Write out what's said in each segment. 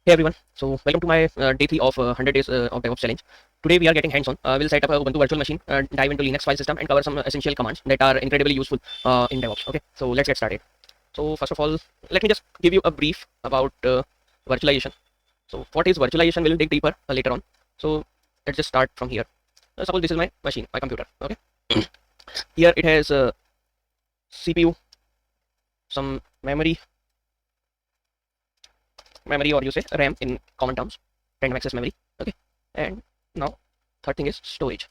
Hey everyone, so welcome to my day 3 of 100 days of DevOps challenge. Today we are getting hands-on. We'll set up a Ubuntu virtual machine, dive into Linux file system and cover some essential commands that are incredibly useful in DevOps. Okay, so let's get started. So first of all, let me just give you a brief about virtualization. So what is virtualization? We'll dig deeper later on. So let's just start from here. Suppose this is my machine, my computer. Okay, here it has CPU, some memory, or you say RAM in common terms, random access memory. Okay, and now third thing is storage,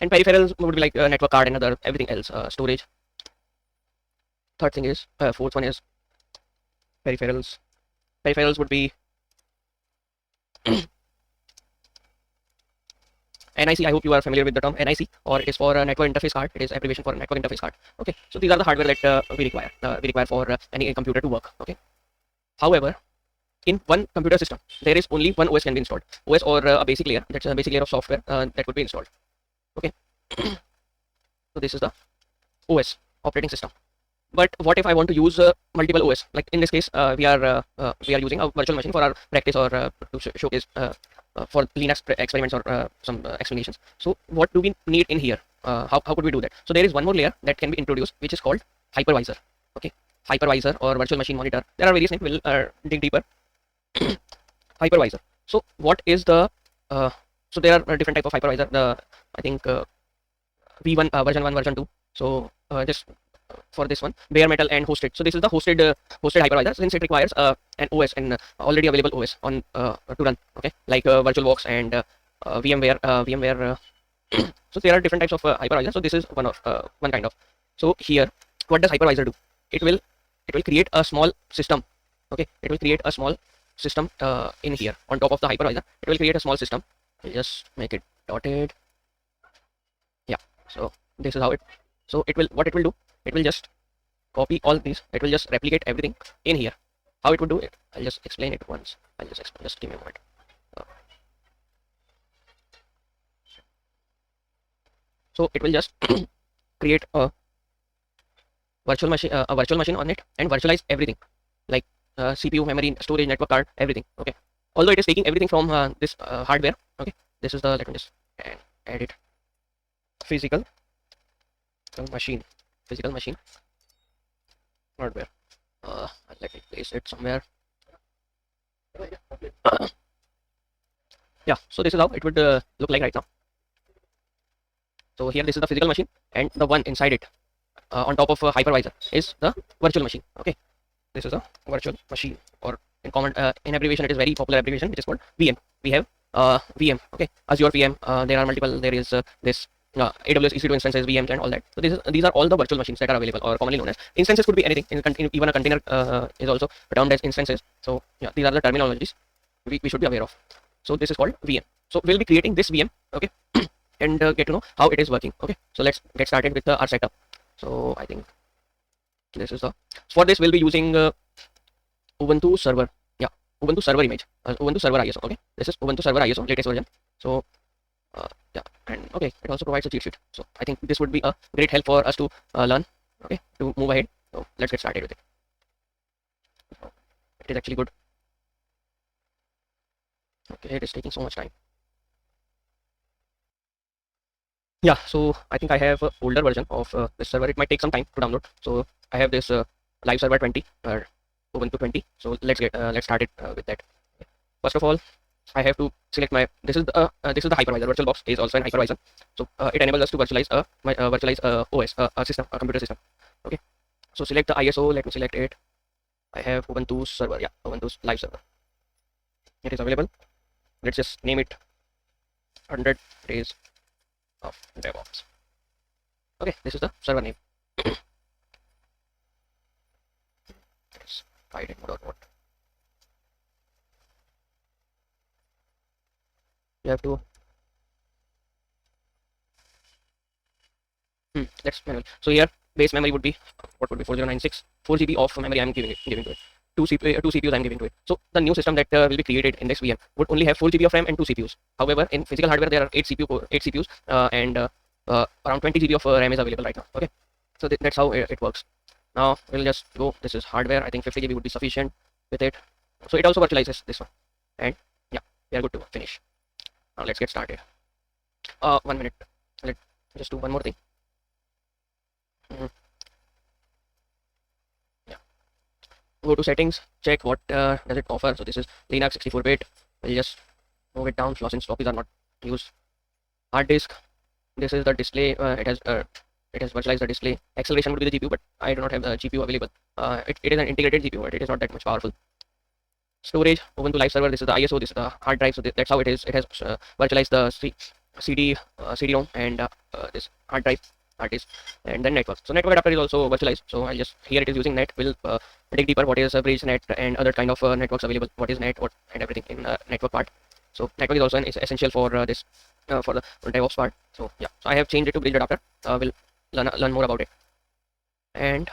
and peripherals would be like network card and other everything else. Storage. Third thing is fourth one is peripherals. Peripherals would be NIC. I hope you are familiar with the term NIC, or it is for a network interface card. It is abbreviation for a network interface card. Okay, so these are the hardware that we require. For any computer to work. Okay. However, in one computer system, there is only one OS can be installed. OS, or a basic layer. That's a basic layer of software that would be installed. Okay. So this is the OS, operating system. But what if I want to use multiple OS? Like in this case, we are using a virtual machine for our practice, or to showcase for Linux experiments, or some explanations. So what do we need in here? How could we do that? So there is one more layer that can be introduced, which is called hypervisor. Okay, hypervisor or virtual machine monitor. There are various names. We'll dig deeper. Hypervisor. So what is the so there are different type of hypervisor. I think V1 version 1, version 2. So just for this one, bare metal and hosted. So this is the hosted hypervisor, since it requires an OS, and already available OS on to run. Okay, like VirtualBox and VMware. So there are different types of hypervisor. So this is one kind of. So here, what does hypervisor do? It will create a small system. Okay, it will create a small system in here on top of the hypervisor. It will create a small system. I'll just make it dotted. Yeah. So this is how it. So it will do. It will just copy all these. It will just replicate everything in here. How it would do it? I'll just explain it once. I'll just explain. Just give me a moment. So it will just create a virtual machine on it, and virtualize everything, like CPU, memory, storage, network card, everything. Okay. Although it is taking everything from this hardware. Okay. This is the, let me just add it. Physical machine hardware. Let me place it somewhere. Yeah, so this is how it would look like right now. So here, this is the physical machine, and the one inside it on top of a hypervisor is the virtual machine. Okay, this is a virtual machine, or in common in abbreviation, it is very popular abbreviation, which is called VM. We have VM. Okay, Azure VM. There are multiple. There is this AWS EC2 instances, VMs, and all that. So these are all the virtual machines that are available, or commonly known as instances. Could be anything. Even a container is also termed as instances. So yeah, these are the terminologies we should be aware of. So this is called VM. So we'll be creating this VM. Okay, and get to know how it is working. Okay, so let's get started with our setup. So I think this is for this we'll be using Ubuntu server. Yeah, Ubuntu server image, Ubuntu server ISO. Okay, this is Ubuntu server ISO latest version. So yeah, and okay, it also provides a cheat sheet. So I think this would be a great help for us to learn. Okay, to move ahead. So let's get started with it. It is actually good. Okay, it is taking so much time. Yeah, so I think I have an older version of this server. It might take some time to download. So I have this live server 20 or Ubuntu 20. So let's start it with that. First of all, I have to select my. This is the hypervisor. VirtualBox is also an hypervisor. So it enables us to virtualize OS, a system, a computer system. Okay. So select the ISO. Let me select it. I have Ubuntu server. Yeah, Ubuntu live server. It is available. Let's just name it 100 days of DevOps. Okay, this is the server name. Let's hide it or what. You have to let's manual. So here base memory would be, what would be 4096, 4 GB of memory I'm giving to it. Two CPUs I'm giving to it. So the new system that will be created in this VM would only have 4 GB of RAM and 2 CPUs. However, in physical hardware there are 8 CPUs and around 20 GB of RAM is available right now. Okay, so that's how it works. Now we'll just go. This is hardware. I think 50 GB would be sufficient with it. So it also virtualizes this one, and yeah, we are good to finish. Now let's get started. 1 minute. Let's just do one more thing. Mhm. Yeah. Go to settings, check what does it offer. So this is Linux 64-bit. We'll just move it down. Floss and floppies are not used. Hard disk. This is the display. It has virtualized the display. Acceleration would be the GPU, but I do not have the GPU available. It is an integrated GPU, but it is not that much powerful. Storage, Ubuntu Live Server. This is the ISO. This is the hard drive. So that's how it is. It has virtualized the CD-ROM and this hard disk, and then network. So network adapter is also virtualized. So I'll just here it is using net. We'll dig deeper. What is bridge net and other kind of networks available? What is net? What and everything in network part. So network is also is essential for this for the DevOps part. So yeah. So I have changed it to bridge adapter. We'll learn more about it. And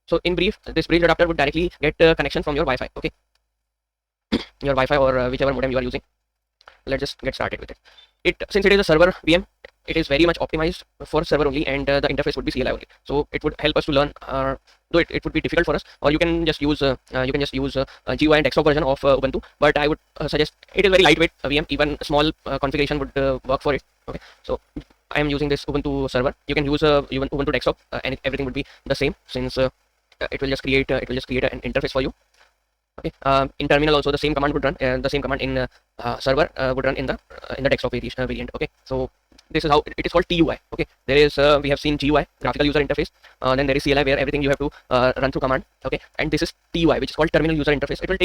so in brief, this bridge adapter would directly get connection from your Wi-Fi. Okay, your Wi-Fi or whichever modem you are using. Let's just get started with it. Since it is a server VM, it is very much optimized for server only, and the interface would be CLI only. So it would help us to learn. Though it would be difficult for us, or you can just use GUI and desktop version of Ubuntu. But I would suggest it is very lightweight VM. Even small configuration would work for it. Okay, so I am using this Ubuntu server. You can use even Ubuntu desktop, and everything would be the same, since it will just create an interface for you. Okay, in terminal also the same command would run. The same command in server would run in the desktop variant. Okay, so this is how it is called TUI. Okay, there is we have seen GUI, graphical user interface. Then there is CLI, where everything you have to run through command. Okay, and this is TUI, which is called terminal user interface. It will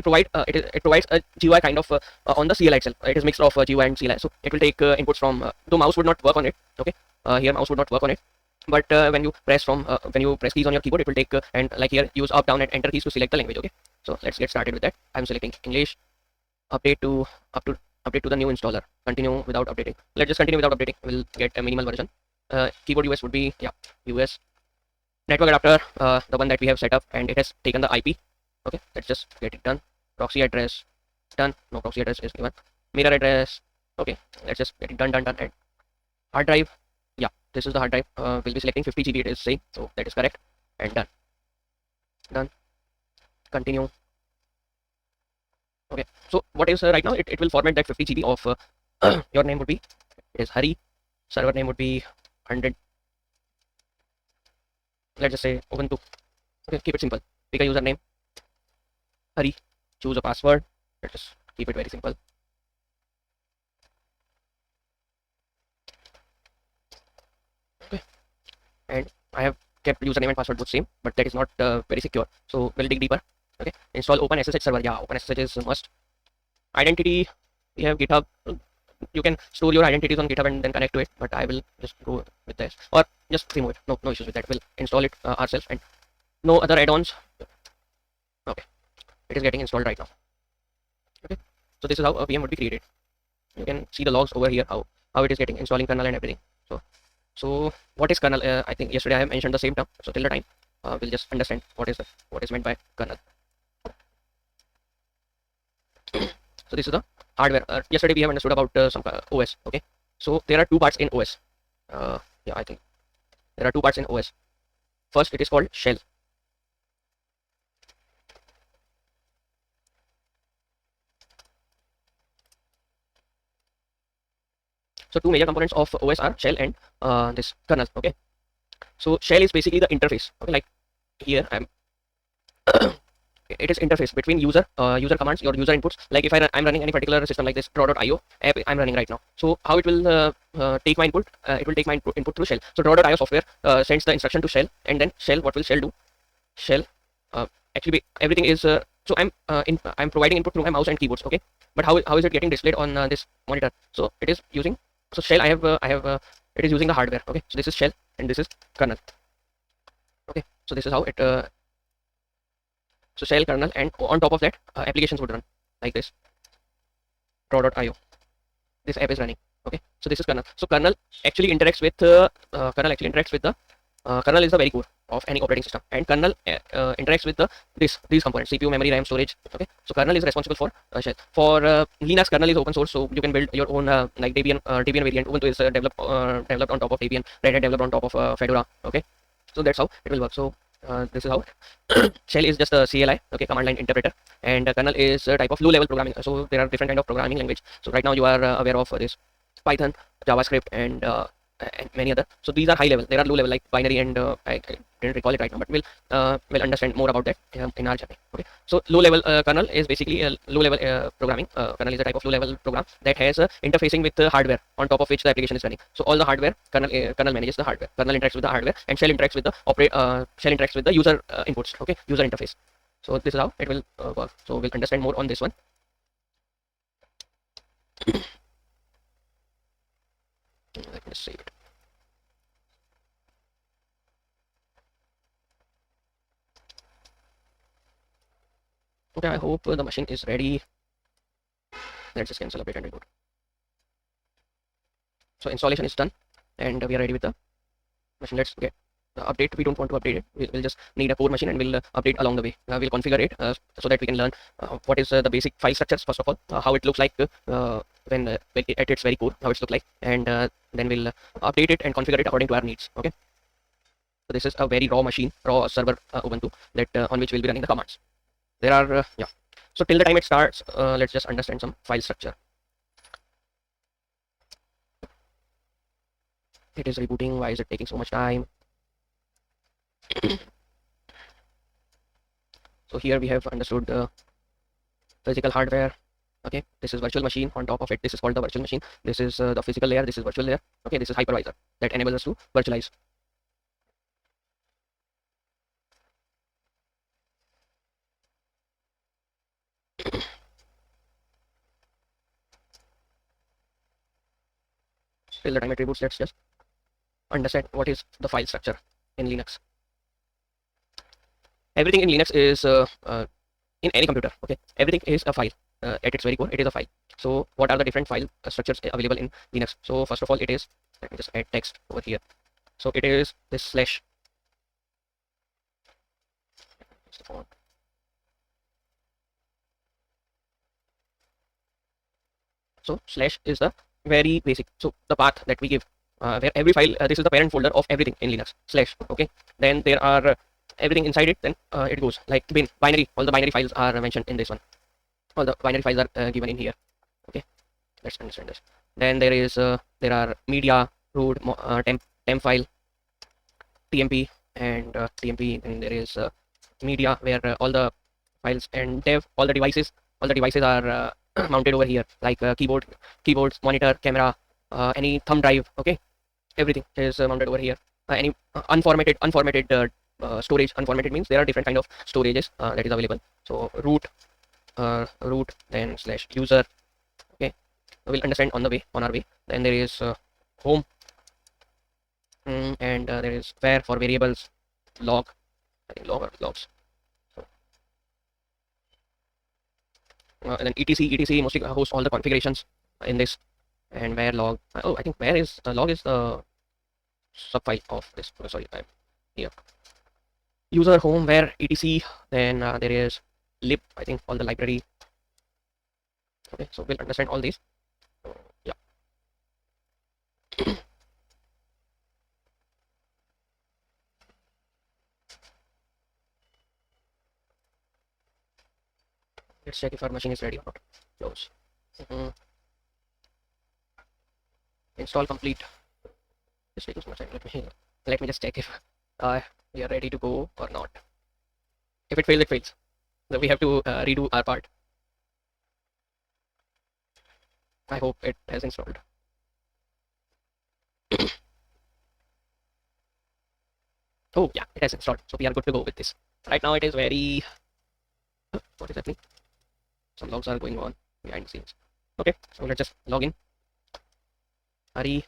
provide it provides a GUI kind of on the CLI itself. It is mixed of GUI and CLI, so it will take inputs from. Though mouse would not work on it. Okay, here mouse would not work on it. But when you press keys on your keyboard, it will take and like here, use up, down, and enter keys to select the language. Okay, so let's get started with that. I'm selecting English. Update to the new installer. Continue without updating. Let's just continue without updating. We'll get a minimal version. Keyboard US would be US. Network adapter, the one that we have set up, and it has taken the IP. Okay, let's just get it done. Proxy address done. No proxy address is given. Mirror address. Okay, let's just get it done. And hard drive. Yeah, this is the hard drive. We'll be selecting 50 GB, it is saying, so that is correct. And done. Continue. Okay, so what is right now, it will format that 50 GB of your name would be, it is Hari, server name would be 100. Let's just say Ubuntu. Okay, keep it simple. Pick a username, Hari, choose a password. Let's just keep it very simple. And I have kept username and password both same, but that is not very secure. So we'll dig deeper. Okay, install OpenSSH server. Yeah, OpenSSH is a must. Identity, we have GitHub. You can store your identities on GitHub and then connect to it, but I will just go with this, or just remove it. No issues with that. We'll install it ourselves, and no other add-ons. Okay, it is getting installed right now. Okay, so this is how a VM would be created. You can see the logs over here, how it is getting installing kernel and everything. So what is kernel? I think yesterday I have mentioned the same term. So till the time, we'll just understand what is meant by kernel. So this is the hardware. Yesterday we have understood about some OS. Okay, so there are two parts in OS. Yeah, I think there are two parts in OS. First, it is called shell. So two major components of OS are shell and this kernel. Okay, so shell is basically the interface. Okay, like here I'm it is interface between user commands, your user inputs. Like if I'm running any particular system like this draw.io app I'm running right now, so how it will take my input, it will take my input through shell. So draw.io software sends the instruction to shell, and then shell, what will shell do? Shell actually everything is so I'm providing input through my mouse and keyboards. Okay, but how is it getting displayed on this monitor? So it is using, so shell I have it is using the hardware. Okay, so this is shell and this is kernel. Okay, so this is how it so shell, kernel, and on top of that applications would run like this. Draw.io, this app is running. Okay, so this is kernel. So kernel actually interacts with the kernel is the very core of any operating system, and kernel interacts with these components: CPU, memory, RAM, storage. Okay, so kernel is responsible for shell. For Linux, kernel is open source, so you can build your own like Debian variant. Ubuntu is developed on top of Debian. Red Hat developed on top of Fedora. Okay, so that's how it will work. So This is how shell is just a CLI, okay, command line interpreter, and kernel is a type of low level programming. So there are different kind of programming language. So right now you are aware of this Python, JavaScript, and many other. So these are high level. There are low level like binary and I didn't recall it right now, but we'll understand more about that in our journey. Okay. So low level kernel is basically a low level programming. Kernel is a type of low level program that has interfacing with the hardware on top of which the application is running. So all the hardware kernel manages the hardware. Kernel interacts with the hardware, and shell interacts with the shell interacts with the user inputs. Okay, user interface. So this is how it will work. So we'll understand more on this one. Let me save it. Okay, I hope the machine is ready. Let's just cancel update and reboot. So installation is done, and we are ready with the machine. Let's get the update. We don't want to update it. We'll just need a core machine, and we'll update along the way. We'll configure it so that we can learn what is the basic file structures first of all, how it looks like when at its very core, how it's look like, and then we'll update it and configure it according to our needs. Okay. So this is a very raw machine, raw server Ubuntu that on which we'll be running the commands. There are yeah. So till the time it starts, let's just understand some file structure. It is rebooting. Why is it taking so much time? So here we have understood the physical hardware. Okay, this is virtual machine. On top of it, this is called the virtual machine. This is the physical layer. This is virtual layer. Okay, this is hypervisor that enables us to virtualize. Till the time it reboots, let's just understand what is the file structure in Linux. Everything in Linux is in any computer. Okay, everything is a file. At its very core, it is a file. So what are the different file structures available in Linux? So first of all, it is, let me just add text over here. So it is this slash. The font. So slash is the very basic. So the path that we give, where every file, this is the parent folder of everything in Linux. Slash. Okay. Then there are everything inside it. Then it goes like bin binary. All the binary files are mentioned in this one. All the binary files are given in here. Okay. Let's understand this. Then there is there are media, root, temp file, tmp, and tmp. And there is media where all the files, and dev, all the devices are mounted over here, like keyboards, monitor, camera, any thumb drive. Okay, everything is mounted over here. Any unformatted storage. Unformatted means there are different kind of storages that is available. So root, then slash user. Okay, we'll understand on our way. Then there is home, and there is var for variables, log, I think log or logs. And then etc mostly hosts all the configurations in this, and where log, oh, I think where is log is the subfile of this. Sorry, I'm here. User, home, where, etc. Then there is lib, I think all the library. Okay, so we'll understand all these. Yeah. Let's check if our machine is ready or not. Close. Install complete. This taking so much time. Let me just check if we are ready to go or not. If it fails, it fails. So we have to redo our part. I hope it has installed. Oh yeah, it has installed. So we are good to go with this. Right now it is very. What is happening? Some logs are going on behind the scenes. Okay, so let's just log in. Hurry.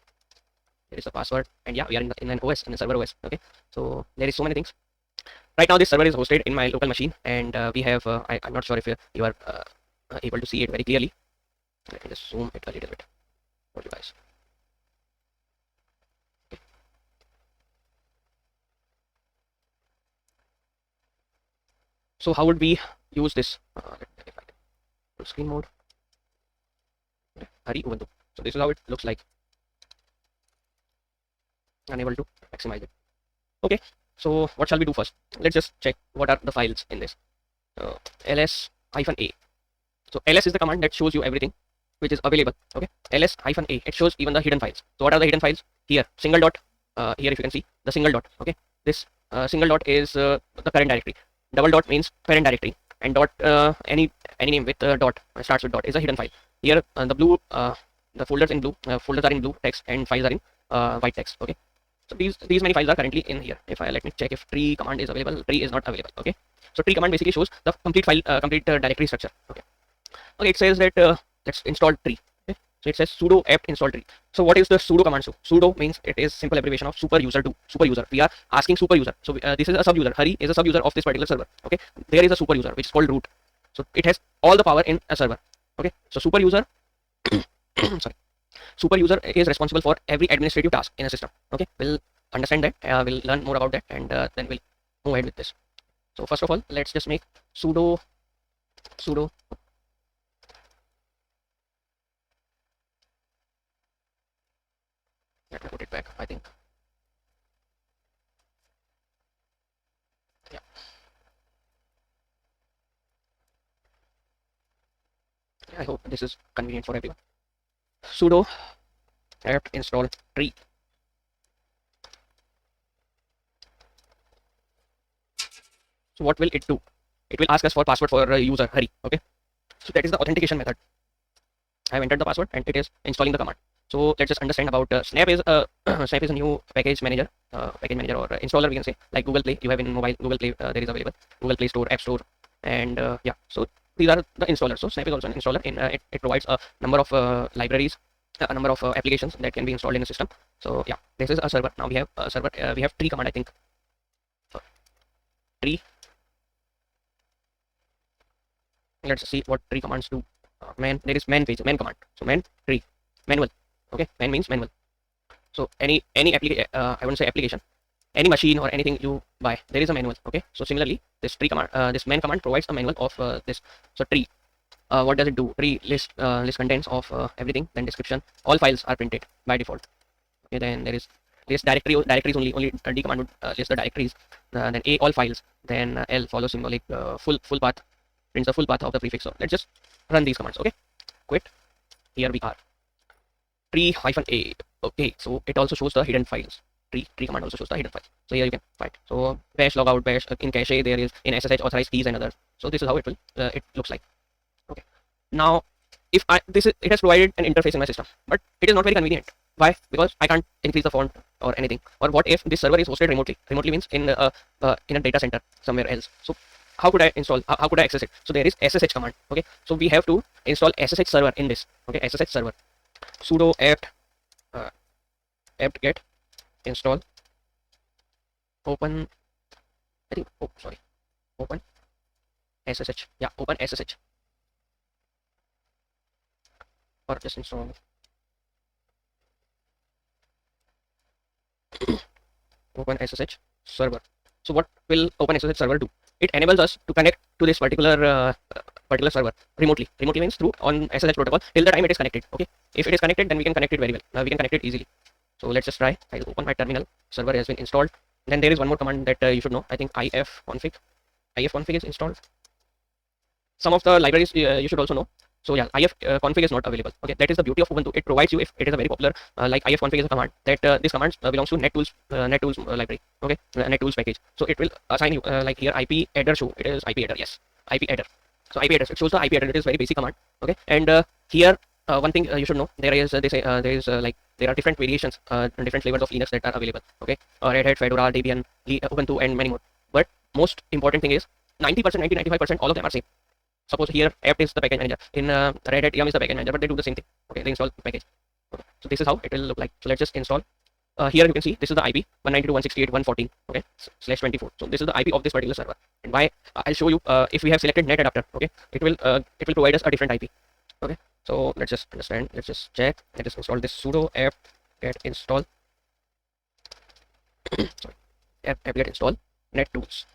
There is a password, and yeah, we are in an OS, in a server OS. Okay, so there is so many things. Right now this server is hosted in my local machine, and we have I'm not sure if you are able to see it very clearly. Let me just zoom it a little bit for you guys. Okay. So how would we use this? Let me verify it. Full screen mode. Okay. Hurry Ubuntu. So this is how it looks like. Unable to maximize it. Okay, So what shall we do first? Let's just check what are the files in this. ls-a. So ls is the command that shows you everything which is available. Okay, ls-a, it shows even the hidden files. So what are the hidden files? Here single dot, here if you can see the single dot. Okay, this single dot is the current directory, double dot means parent directory, and dot, any name with dot starts with dot is a hidden file. Here the blue, the folders in blue, folders are in blue text and files are in white text. Okay, so these many files are currently in here. If I let me check if tree command is available, tree is not available. Okay, so tree command basically shows the complete file, directory structure. Okay, okay, it says that let's install tree. Okay, so it says sudo apt install tree. So what is the sudo command? So sudo means it is simple abbreviation of super user to super user. We are asking super user. So this is a sub user. Hari is a sub user of this particular server. Okay, there is a super user which is called root. So it has all the power in a server. Okay, so super user sorry, super user is responsible for every administrative task in a system. Okay, we'll understand that, we'll learn more about that, and then we'll move ahead with this. So first of all, let's just make sudo let me put it back. I think, yeah, I hope this is convenient for everyone. Sudo apt install tree. So what will it do? It will ask us for password for user Hari. Okay, so that is the authentication method. I have entered the password and it is installing the command. So let's just understand about Snap is a Snap is a new package manager, or installer, we can say, like Google Play. You have in mobile Google Play, there is available Google Play Store, App Store, and yeah. So these are the installers. So Snap is also an installer. In it provides a number of libraries, a number of applications that can be installed in the system. So yeah, this is a server. Now we have a server. We have tree command, I think. Tree. Let's see what tree commands do. Man, there is man page, man command. So man tree, manual. Okay, man means manual. So any application, I wouldn't say application, any machine or anything you buy, there is a manual. Okay, so similarly, this tree command, this man command provides a manual of this. So tree, what does it do? Tree list contents of everything. Then description. All files are printed by default. Okay, then there is this directories only D command would list the directories. Then A, all files. Then L follows symbolic full path, prints the full path of the prefix. So let's just run these commands. Okay, quit. Here we are. Tree-a. Okay, so it also shows the hidden files. Tree command also shows the hidden files. So here you can find. So bash logout, bash in cache, there is in SSH authorized keys and others. So this is how it will it looks like. Okay. Now, if it has provided an interface in my system, but it is not very convenient. Why? Because I can't increase the font or anything. Or what if this server is hosted remotely? Remotely means in a data center somewhere else. So how could I install? How could I access it? So there is SSH command. Okay. So we have to install SSH server in this. Okay, SSH server. Sudo apt get install open, I think, oh sorry, open SSH. Yeah, open SSH, or just install open SSH server. So what will open SSH server do? It enables us to connect to this particular server remotely. Remotely means through on SSH protocol till the time it is connected. Okay, if it is connected, then we can connect it very well. We can connect it easily. So let's just try. I'll open my terminal. Server has been installed. Then there is one more command that you should know. I think ifconfig. Ifconfig is installed. Some of the libraries you should also know. So yeah, ifconfig is not available. Okay, that is the beauty of Ubuntu. It provides you, if it is a very popular like ifconfig is a command that this command belongs to NetTools library. Okay, NetTools package. So it will assign you like here IP adder show. It is IP adder. Yes, IP adder. So IP address, it shows the IP address. It is very basic command. Okay, and here one thing you should know, there is they say like there are different variations, different flavors of Linux that are available. Okay, Red Hat, Fedora, Debian, Ubuntu, and many more. But most important thing is 90%, 95%, all of them are same. Suppose here apt is the package manager, in Red Hat yum is the package manager, but they do the same thing. Okay, they install the package. Okay, so this is how it will look like. So let's just install. Here you can see this is the IP 192.168.114. Okay, /24. So this is the IP of this particular server. And why? I'll show you. If we have selected net adapter, okay, it will provide us a different IP. Okay, so let's just understand. Let's just check. Let us install this sudo apt get install. Sorry, apt get install NetTools.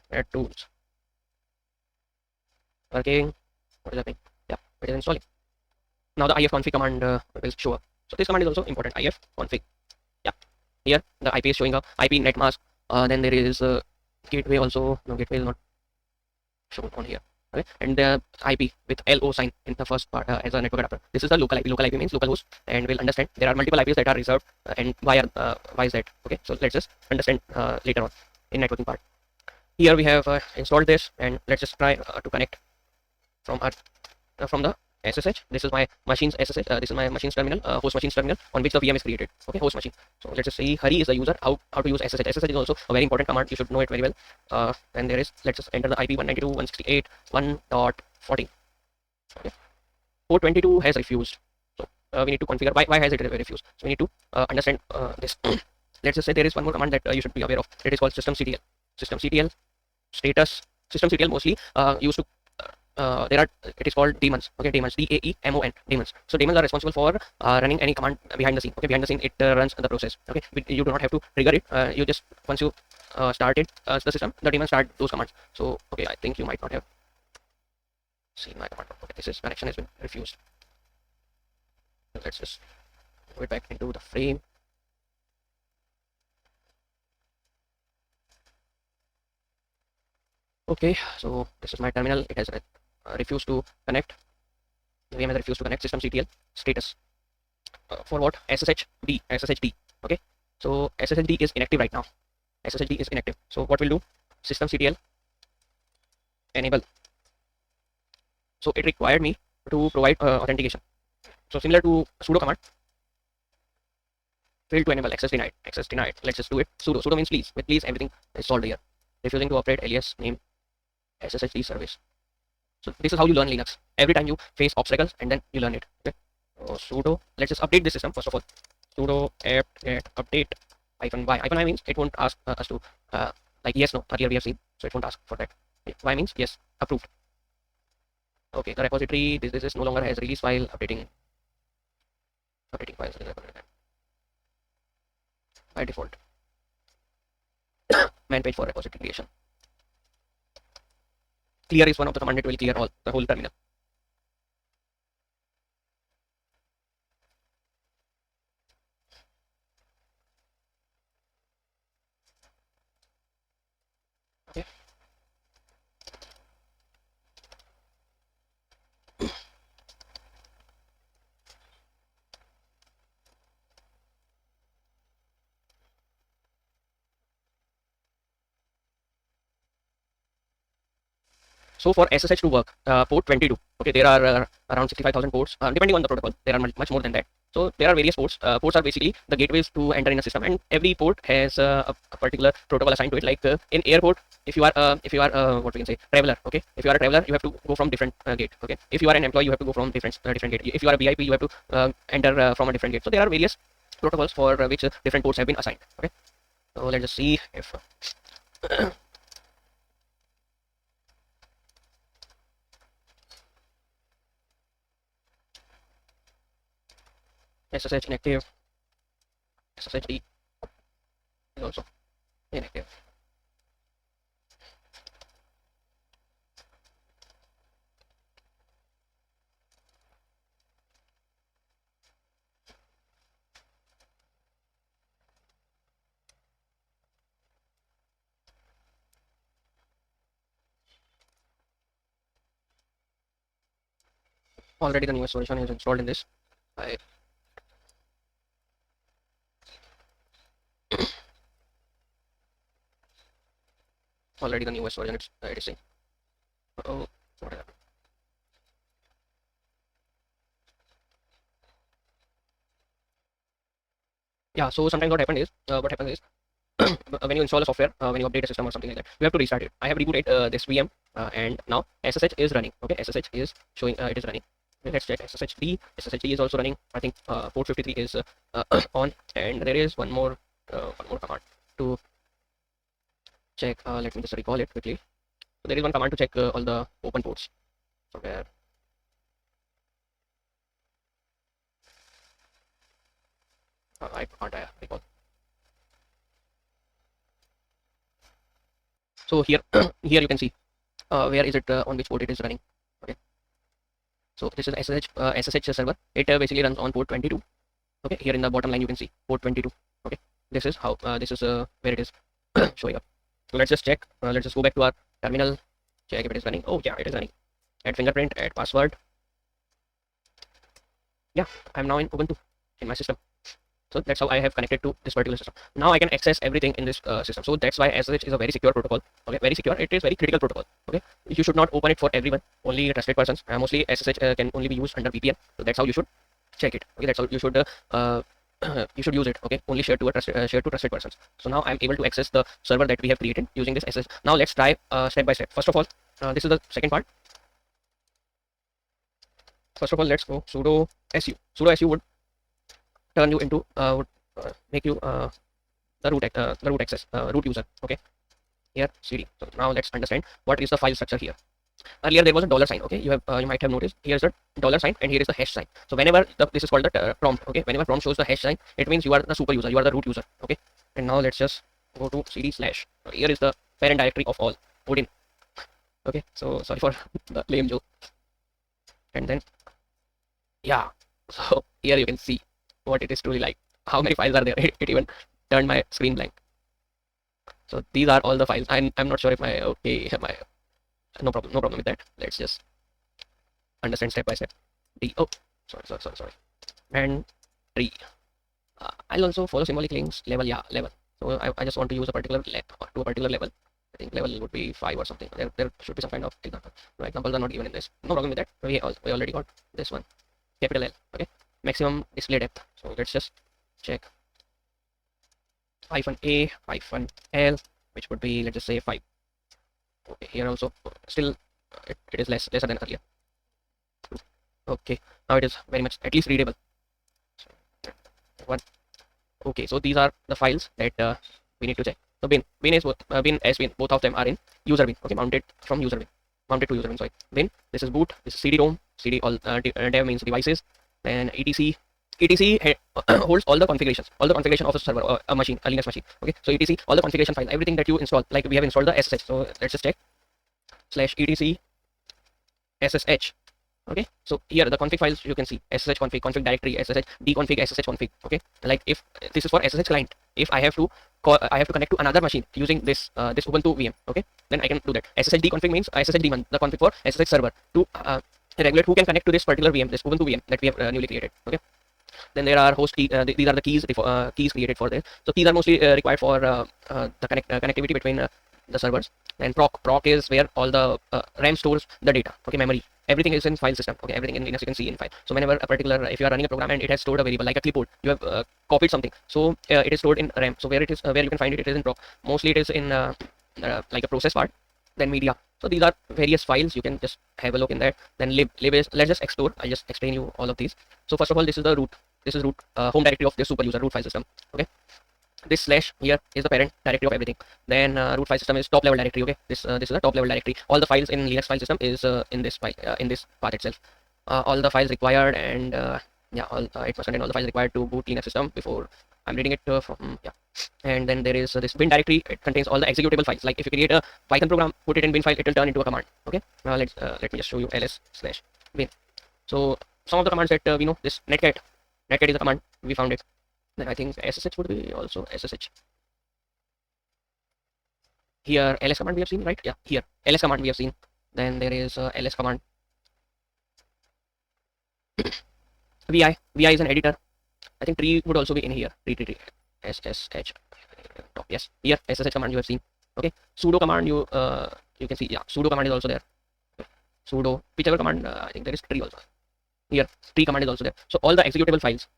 Working. What is happening? Yeah, it is installing. Now the ifconfig command will show up. So this command is also important. Ifconfig. Yeah, here the IP is showing up. IP netmask. Then there is gateway also, no, gateway is not shown on here. Okay, and the IP with LO sign in the first part as a network adapter. This is the local IP. Local IP means local host, and we'll understand there are multiple IPs that are reserved, and why is that? Okay, so let's just understand later on in networking part. Here we have installed this, and let's just try to connect from our from the SSH. This is my machine's SSH. This is my machine's terminal, host machine's terminal on which the VM is created. Okay, host machine. So let's just say Hari is the user. How to use SSH? SSH is also a very important command. You should know it very well. And there is, let's just enter the IP 192.168.1.14. Okay, port 22 has refused. So we need to configure why has it refused. So we need to understand this. Let's just say there is one more command that you should be aware of. It is called systemctl. Systemctl status. Systemctl mostly used to it is called daemons. Okay, daemons, DAEMON, daemons. So daemons are responsible for running any command behind the scene. Okay, behind the scene it runs the process. Okay, you do not have to trigger it. You just, once you started the system, the daemon start those commands. So okay, I think you might not have seen my command. Okay, this is connection has been refused. So let's just move it back into the frame. Okay, so this is my terminal. It has refused to connect. The VM has refused to connect. Systemctl status for what? SSHD. Okay, so SSHD is inactive right now. SSHD is inactive. So what we'll do? Systemctl enable. So it required me to provide authentication. So similar to sudo command, failed to enable, access denied. Access denied. Let's just do it. Sudo. Sudo means please. With please everything is solved here. Refusing to operate alias name SSHD service. So this is how you learn Linux. Every time you face obstacles and then you learn it. Okay. So sudo. Let's just update this system first of all. Sudo apt-get update -y. -y means it won't ask us to like yes no. Earlier we have seen, so it won't ask for that. Y means yes, approved. Okay, the repository this is no longer has release file. Updating files by default. Man page for repository creation. Clear is one of the command that will clear all the whole terminal. Okay. So for SSH to work, port 22. Okay, there are around 65,000 ports. Depending on the protocol, there are much more than that. So there are various ports. Ports are basically the gateways to enter in a system, and every port has a particular protocol assigned to it. Like in airport, if you are what we can say, traveler. Okay, if you are a traveler, you have to go from different gate. Okay, if you are an employee, you have to go from different gate. If you are a VIP, you have to enter from a different gate. So there are various protocols for which different ports have been assigned. Okay, so let's just see if SSH inactive. SSHD is also inactive. Already the newest version is installed in this. Already the newest version it is saying. Oh, what happened? Yeah, so sometimes what happens is when you install a software, when you update a system or something like that, you have to restart it. I have rebooted this VM and now SSH is running. Okay, SSH is showing it is running. Okay, let's check SSHD. SSHD is also running. I think port 53 is on, and there is one more command to check. Let me just recall it quickly. So there is one command to check all the open ports. Somewhere. I can't recall. So here, here you can see where is it on which port it is running. Okay. So this is SSH server. It basically runs on port 22. Okay. Here in the bottom line you can see port 22. Okay. This is how where it is showing up. So let's just check. Let's just go back to our terminal, check if it is running. Oh yeah, it is running. Add fingerprint, add password. Yeah, I'm now in Ubuntu in my system. So that's how I have connected to this particular system. Now I can access everything in this system. So that's why SSH is a very secure protocol. Okay, very secure. It is very critical protocol. Okay, you should not open it for everyone. Only trusted persons. Mostly SSH can only be used under VPN. So that's how you should check it. Okay, that's how you should you should use it. Okay, only share to trusted persons. So now I'm able to access the server that we have created using this SSH. Now let's try step by step. First of all, this is the second part. First of all, let's go sudo su. Sudo su would turn you into would make you the root access root user. Okay, here cd. So now let's understand what is the file structure here. Earlier there was a dollar sign. Okay, you might have noticed here's the dollar sign and here is the hash sign. So whenever this is called the prompt. Okay, whenever prompt shows the hash sign, it means you are the super user, you are the root user. Okay, and now let's just go to cd slash. Here is the parent directory of all Odin. Okay, so sorry for the lame joke. And then yeah, so here you can see what it is truly like. How many files are there? It even turned my screen blank. So these are all the files. I'm not sure if my okay my no problem with that. Let's just understand step by step. Oh, sorry. And tree. I'll also follow symbolic links. Level, yeah, level. So I just want to use a particular to a particular level. I think level would be 5 or something. There should be some kind of example. No examples are not given in this. No problem with that. We already got this one. Capital L. Okay. Maximum display depth. So let's just check. -A, -L, which would be, let's just say 5. Okay, here also still it is lesser than earlier. Okay, now it is very much at least readable. One. Okay, so these are the files that we need to check. So bin is both bin as bin, both of them are in user bin. Okay, mounted from user bin, mounted to user bin. Sorry, bin. This is boot. This is CD-ROM. CD all dev means devices. Then etc holds all the configuration of a server or a machine, a Linux machine. Okay, so etc all the configuration files, everything that you install, like we have installed the SSH. So let's just check /etc SSH. Okay, so here the config files you can see SSH config directory, SSH dconfig, SSH config. Okay, like if this is for SSH client, if I have to connect to another machine using this this Ubuntu VM. Okay, then I can do that. SSH dconfig means SSH daemon, the config for SSH server to regulate who can connect to this particular VM, this Ubuntu VM that we have newly created. Okay, then there are host key. These are the keys created for this. So keys are mostly required for the connectivity between the servers. And proc is where all the RAM stores the data. Okay, memory. Everything is in file system. Okay, everything in Linux you can see in file. So whenever a particular, if you are running a program and it has stored a variable like a clipboard, you have copied something. So it is stored in RAM. So where it is, where you can find it, it is in proc. Mostly it is in like a process part. Then media. So these are various files. You can just have a look in that. Then lib is, let's just explore. I'll just explain you all of these. So first of all, this is the root. This is root home directory of this super user root file system. Okay. This slash here is the parent directory of everything. Then root file system is top level directory. Okay, this is the top level directory. All the files in Linux file system is in this file, in this path itself. All the files required, and yeah, all it must contain all the files required to boot Linux system. Before I'm reading it from yeah. And then there is this bin directory. It contains all the executable files. Like if you create a Python program, put it in bin file, it will turn into a command. Okay, now let me just show you ls/bin. So some of the commands that we know, this netcat is a command, we found it. Then I think SSH would be also SSH. Here ls command we have seen, right? Yeah, here ls command we have seen. Then there is ls command. vi is an editor. I think tree would also be in here. Tree ssh top. Yes, here ssh command you have seen. Okay, sudo command you can see. Yeah, sudo command is also there. Sudo whichever command. I think there is tree also. Here tree command is also there. So all the executable files,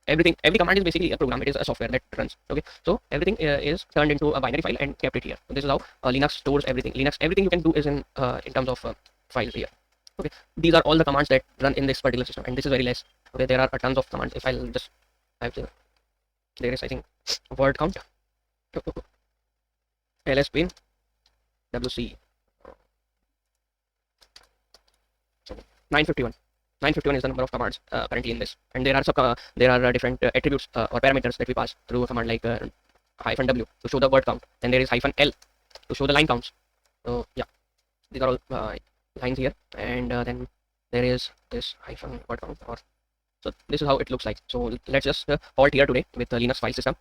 every command is basically a program. It is a software that runs. Okay, so everything is turned into a binary file and kept it here. So this is how Linux stores everything. Everything you can do is in terms of files here. Okay, these are all the commands that run in this particular system, and this is very less. Okay, there are a tons of commands. If I'll just there is, I think, word count, ls bin wc 951. 951 is the number of commands currently in this, and there are different attributes or parameters that we pass through a command like -w to show the word count. Then there is -l to show the line counts. So yeah, these are all lines here, and then there is this -word count. So this is how it looks like. So let's just halt here today with the Linux file system.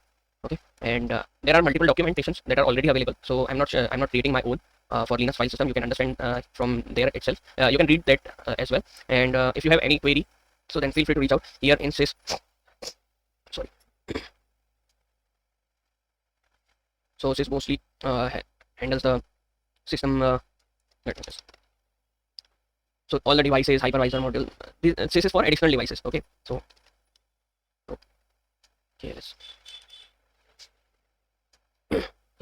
Okay, and there are multiple documentations that are already available, so I'm not creating my own for Linux file system. You can understand from there itself. You can read that as well, and if you have any query, so then feel free to reach out here in sys. Sorry. So sys mostly handles the system. Let me just, so all the devices, hypervisor module. Sys is for additional devices. Okay, so okay,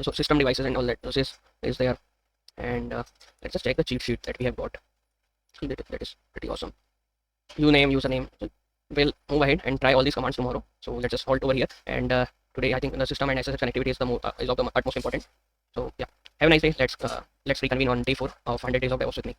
so system devices and all that. So sys is there, and let's just check the cheat sheet that we have got. So that is pretty awesome. Username. So we'll move ahead and try all these commands tomorrow. So let's just halt over here. And today, I think the system and SSH connectivity is is of the utmost important. So yeah, have a nice day. Let's reconvene on day 4 of 100 days of DevOps with me.